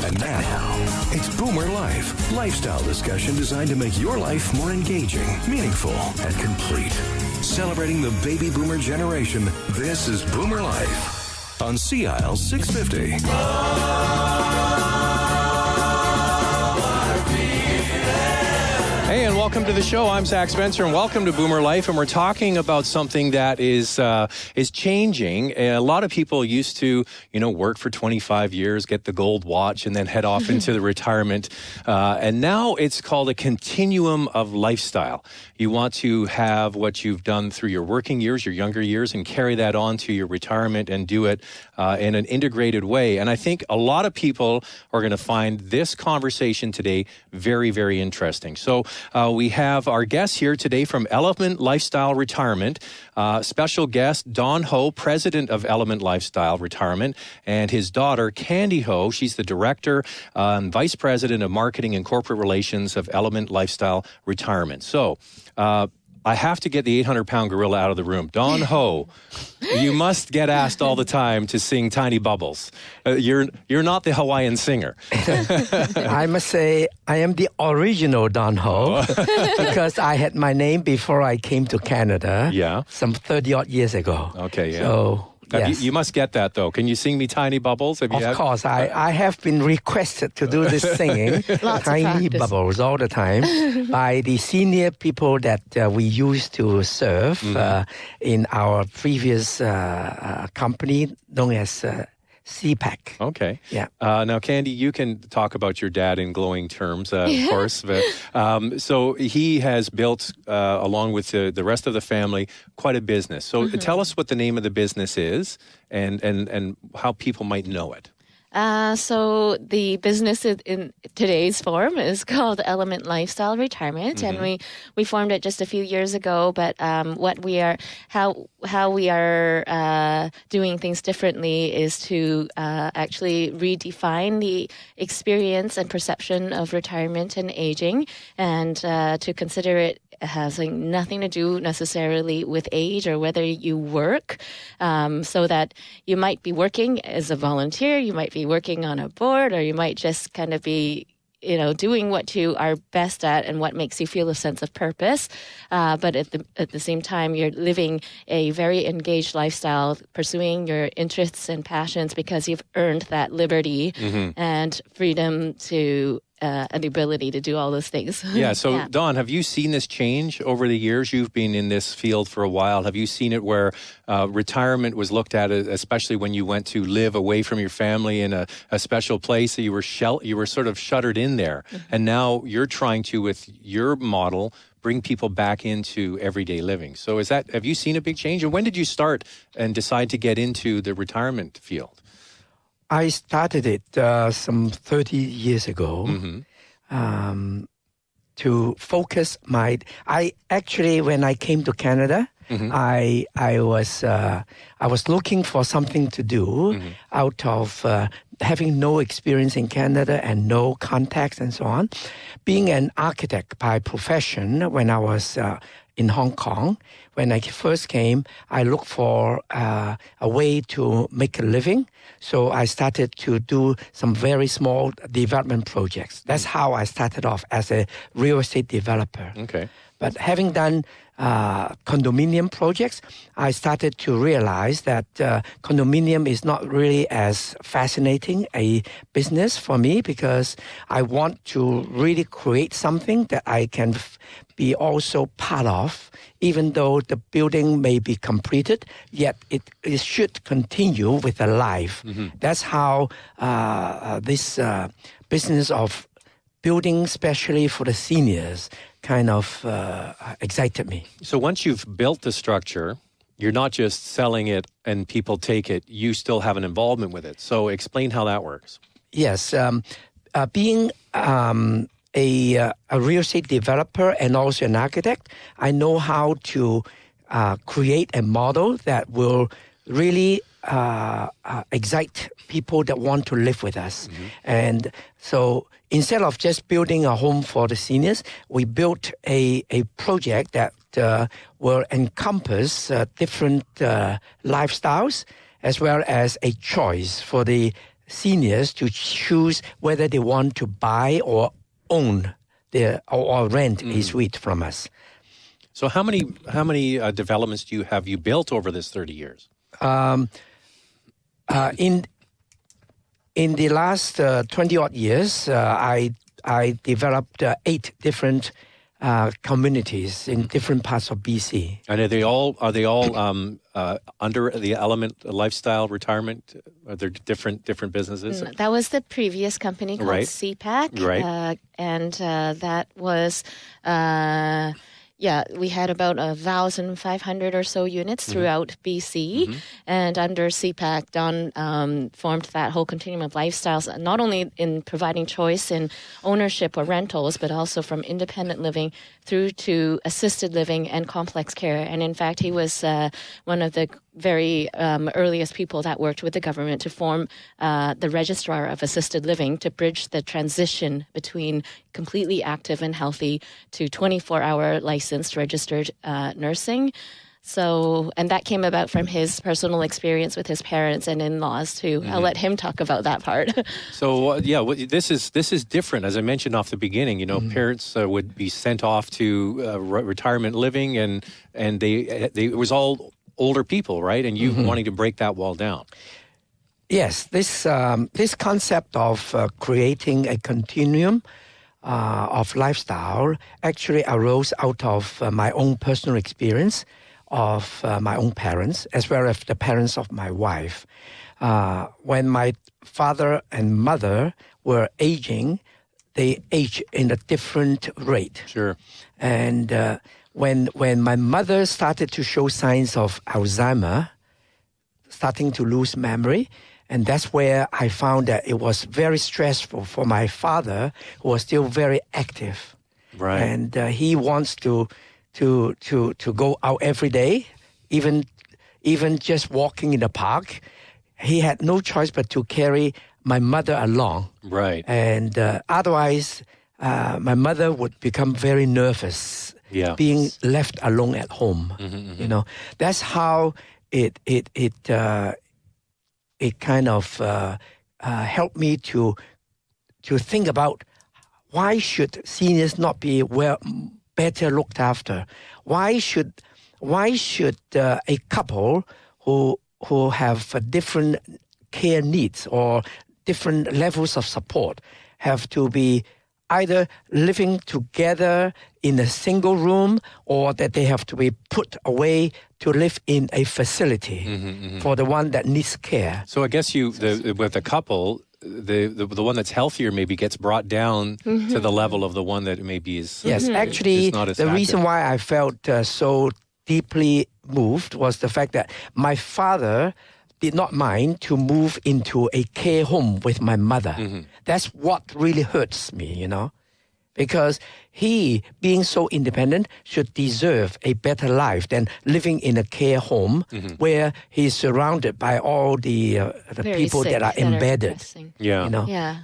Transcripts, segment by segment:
And now, it's BoomerLife, lifestyle discussion designed to make your life more engaging, meaningful, and complete. Celebrating the baby boomer generation, this is BoomerLife on CIL 650. Hey, and welcome to the show. I'm Zach Spencer, and welcome to Boomer Life. And we're talking about something that is changing. A lot of people used to, work for 25 years, get the gold watch, and then head off into the retirement. And now it's called a continuum of lifestyle. You want to have what you've done through your working years, your younger years, and carry that on to your retirement and do it in an integrated way. And I think a lot of people are going to find this conversation today very, very interesting. So we have our guests here today from ElementLifestyle Retirement. Special guest, Don Ho, president of ElementLifestyle Retirement, and his daughter, Candy Ho. She's the director and vice president of marketing and corporate relations of ElementLifestyle Retirement. So I have to get the 800-pound gorilla out of the room. Don Ho, you must get asked all the time to sing Tiny Bubbles. You're not the Hawaiian singer. I must say I am the original Don Ho because I had my name before I came to Canada. Yeah. Some 30-odd years ago. Okay, yeah. So, yes. You must get that, though. Can you sing me Tiny Bubbles? Of course. I have been requested to do this singing, Tiny Bubbles, all the time, by the senior people that we used to serve in our previous company known as CPAC. Okay. Yeah. Now, Candy, you can talk about your dad in glowing terms, of course. But, so he has built, along with the rest of the family, quite a business. So tell us what the name of the business is and how people might know it. So the business in today's form is called ElementLifestyle Retirement, and we formed it just a few years ago. But how we are doing things differently is to actually redefine the experience and perception of retirement and aging, and to consider it has nothing to do necessarily with age or whether you work, so that you might be working as a volunteer, you might be working on a board, or you might just kind of be doing what you are best at and what makes you feel a sense of purpose. But at the same time, you're living a very engaged lifestyle, pursuing your interests and passions because you've earned that liberty and freedom to and the ability to do all those things. Yeah. So, Don, have you seen this change over the years? You've been in this field for a while. Have you seen it where retirement was looked at, especially when you went to live away from your family in a special place? So you were sort of shuttered in there. And now you're trying to, with your model, bring people back into everyday living. So have you seen a big change? And when did you start and decide to get into the retirement field? I started it some 30 years ago to focus I actually, when I came to Canada, I was looking for something to do out of having no experience in Canada and no contacts and so on. Being an architect by profession, when I was in Hong Kong, when I first came, I looked for a way to make a living. So I started to do some very small development projects. That's how I started off as a real estate developer. Okay. But having done condominium projects, I started to realize that condominium is not really as fascinating a business for me because I want to really create something that I can be also part of, even though the building may be completed, yet it should continue with a life. That's how this business of building, especially for the seniors, kind of excited me. So once you've built the structure, you're not just selling it and people take it, you still have an involvement with it. So explain how that works. Yes. Being a real estate developer and also an architect, I know how to create a model that will really excite people that want to live with us. And so instead of just building a home for the seniors, we built a project that will encompass different lifestyles as well as a choice for the seniors to choose whether they want to buy or own or rent a suite from us. So how many developments have you built over this 30 years? In the last 20-odd years, I developed 8 different communities in different parts of BC. And are they all under the Element Lifestyle retirement? Are there different businesses? That was the previous company called CPAC. Right. And that was... we had about 1,500 or so units throughout BC. And under CPAC, Don formed that whole continuum of lifestyles, not only in providing choice in ownership or rentals, but also from independent living through to assisted living and complex care. And in fact, he was one of the very earliest people that worked with the government to form the registrar of assisted living to bridge the transition between completely active and healthy to 24-hour licensed registered nursing. So, and that came about from his personal experience with his parents and in-laws too. I'll let him talk about that part. So, this is different. As I mentioned off the beginning, parents would be sent off to retirement living, and it was all older people, right? And you wanting to break that wall down. Yes, this concept of creating a continuum of lifestyle actually arose out of my own personal experience of my own parents, as well as the parents of my wife. When my father and mother were aging, they aged in a different rate. Sure. And when my mother started to show signs of Alzheimer, starting to lose memory, and that's where I found that it was very stressful for my father, who was still very active. Right. And he wants to go out every day, even just walking in the park. He had no choice but to carry my mother along. Right. And otherwise, my mother would become very nervous, being left alone at home. That's how it kind of helped me to think about why should seniors not be better looked after? Why should a couple who have different care needs or different levels of support have to be either living together in a single room, or that they have to be put away to live in a facility for the one that needs care? So I guess with a couple, the one that's healthier maybe gets brought down to the level of the one that maybe is actually is not as the active. Reason why I felt so deeply moved was the fact that my father did not mind to move into a care home with my mother. That's what really hurts me, because he, being so independent, should deserve a better life than living in a care home where he's surrounded by all the people that are embedded.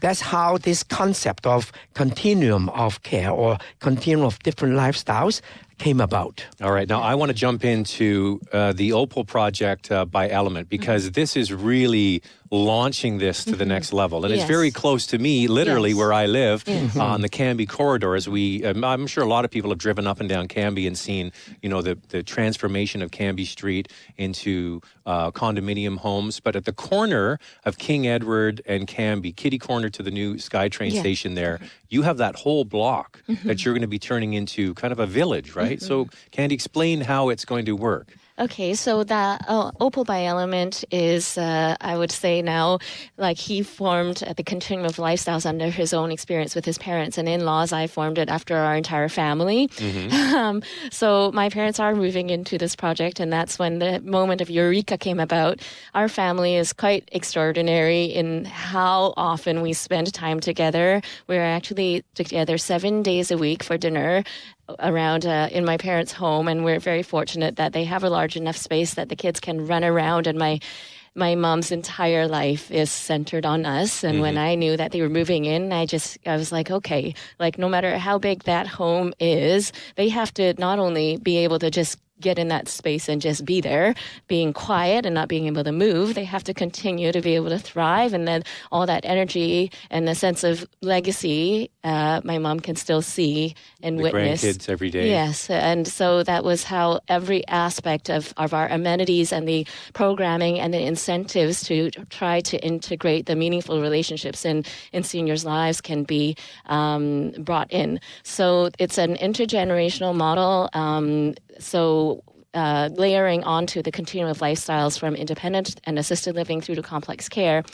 That's how this concept of continuum of care or continuum of different lifestyles came about. All right. Now, I want to jump into the Opal project by Element, because this is really launching this to the next level. And it's very close to me, literally where I live, on the Cambie corridor. As I'm sure a lot of people have driven up and down Cambie and seen, the transformation of Cambie Street into condominium homes. But at the corner of King Edward and Cambie, kitty corner to the new SkyTrain station there, you have that whole block that you're going to be turning into kind of a village, right? So, Candy, explain how it's going to work. Okay, so the Opal by Element is, I would say now, like he formed the continuum of lifestyles under his own experience with his parents and in-laws. I formed it after our entire family. So my parents are moving into this project, and that's when the moment of eureka came about. Our family is quite extraordinary in how often we spend time together. We're actually together 7 days a week for dinner around in my parents' home, and we're very fortunate that they have a large enough space that the kids can run around, and my mom's entire life is centered on us. And when I knew that they were moving in, I was like, okay, like no matter how big that home is, they have to not only be able to just get in that space and just be there, being quiet and not being able to move. They have to continue to be able to thrive. And then all that energy and the sense of legacy, my mom can still see and witness. The grandkids every day. Yes. And so that was how every aspect of our amenities and the programming and the incentives to try to integrate the meaningful relationships in seniors' lives can be brought in. So it's an intergenerational model. Layering onto the continuum of lifestyles from independent and assisted living through to complex care,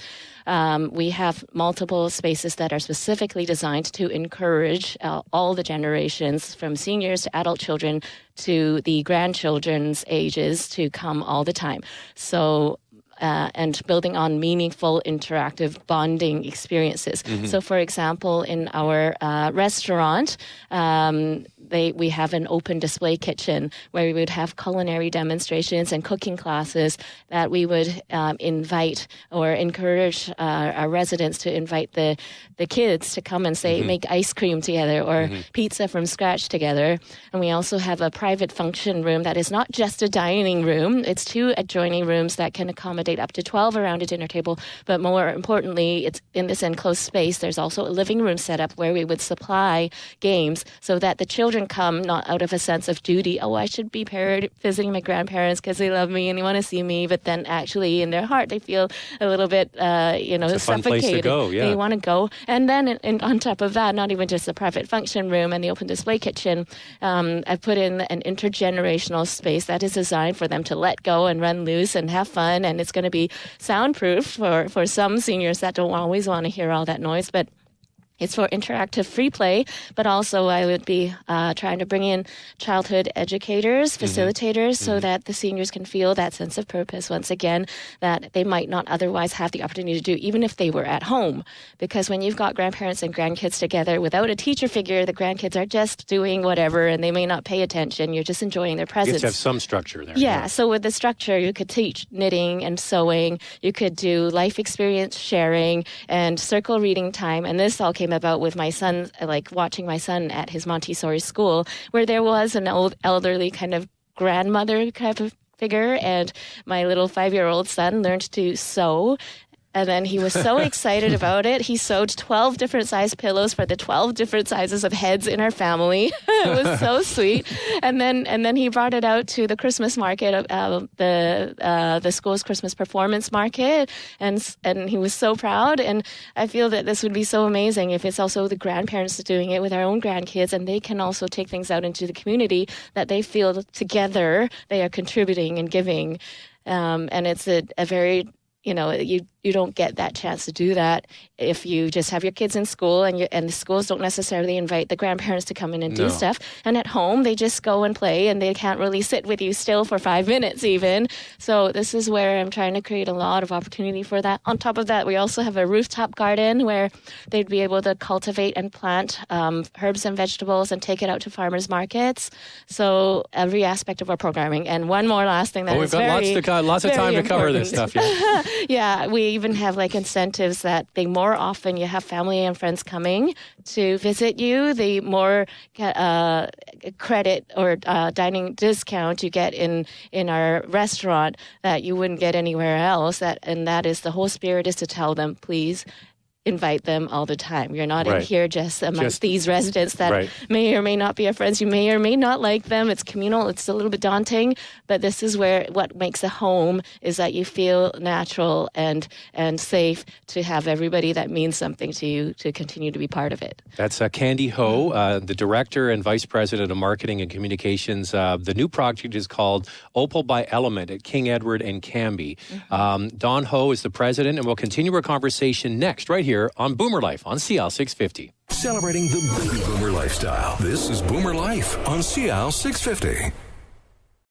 we have multiple spaces that are specifically designed to encourage all the generations, from seniors to adult children to the grandchildren's ages, to come all the time. So and building on meaningful interactive bonding experiences. Mm-hmm. So, for example, in our restaurant, we have an open display kitchen where we would have culinary demonstrations and cooking classes that we would invite or encourage our residents to invite the kids to come and say, make ice cream together or pizza from scratch together. And we also have a private function room that is not just a dining room. It's 2 adjoining rooms that can accommodate up to 12 around a dinner table. But more importantly, it's in this enclosed space. There's also a living room set up where we would supply games so that the children come not out of a sense of duty. Oh, I should be visiting my grandparents because they love me and they want to see me. But then actually in their heart, they feel a little bit, it's a suffocated. fun place to go, yeah. They want to go. And then on top of that, not even just the private function room and the open display kitchen, I've put in an intergenerational space that is designed for them to let go and run loose and have fun. And it's going to be soundproof for some seniors that don't always want to hear all that noise, but it's for interactive free play, but also I would be trying to bring in childhood educators, facilitators, so that the seniors can feel that sense of purpose once again that they might not otherwise have the opportunity to do, even if they were at home. Because when you've got grandparents and grandkids together without a teacher figure, the grandkids are just doing whatever and they may not pay attention. You're just enjoying their presence. You have to have some structure there. Yeah, so with the structure, you could teach knitting and sewing. You could do life experience sharing and circle reading time. And this all came about with my son, like watching my son at his Montessori school, where there was an old elderly kind of grandmother type of figure, and my little 5-year-old son learned to sew. And then he was so excited about it. He sewed 12 different size pillows for the 12 different sizes of heads in our family. It was so sweet. And then he brought it out to the Christmas market, the school's Christmas performance market, and he was so proud. And I feel that this would be so amazing if it's also the grandparents doing it with our own grandkids, and they can also take things out into the community that they feel together they are contributing and giving. And it's a very you don't get that chance to do that if you just have your kids in school and the schools don't necessarily invite the grandparents to come in and do stuff. And at home, they just go and play and they can't really sit with you still for 5 minutes even. So this is where I'm trying to create a lot of opportunity for that. On top of that, we also have a rooftop garden where they'd be able to cultivate and plant herbs and vegetables and take it out to farmers markets. So every aspect of our programming. And one more last thing that we've got lots of time to cover this stuff. Yeah. Yeah, we even have like incentives that the more often you have family and friends coming to visit you, the more credit or dining discount you get in our restaurant that you wouldn't get anywhere else. And that is the whole spirit is to tell them, please invite them all the time. You're not in here just amongst these residents that may or may not be your friends. You may or may not like them. It's communal. It's a little bit daunting, but this is where what makes a home is that you feel natural and safe to have everybody that means something to you to continue to be part of it. That's Candy Ho, the Director and Vice President of Marketing and Communications. The new project is called Opal by Element at King Edward and Cambie. Don Ho is the president, and we'll continue our conversation next, right here on BoomerLife on CL 650. Celebrating the baby boomer lifestyle. This is Boomer Life on CL 650.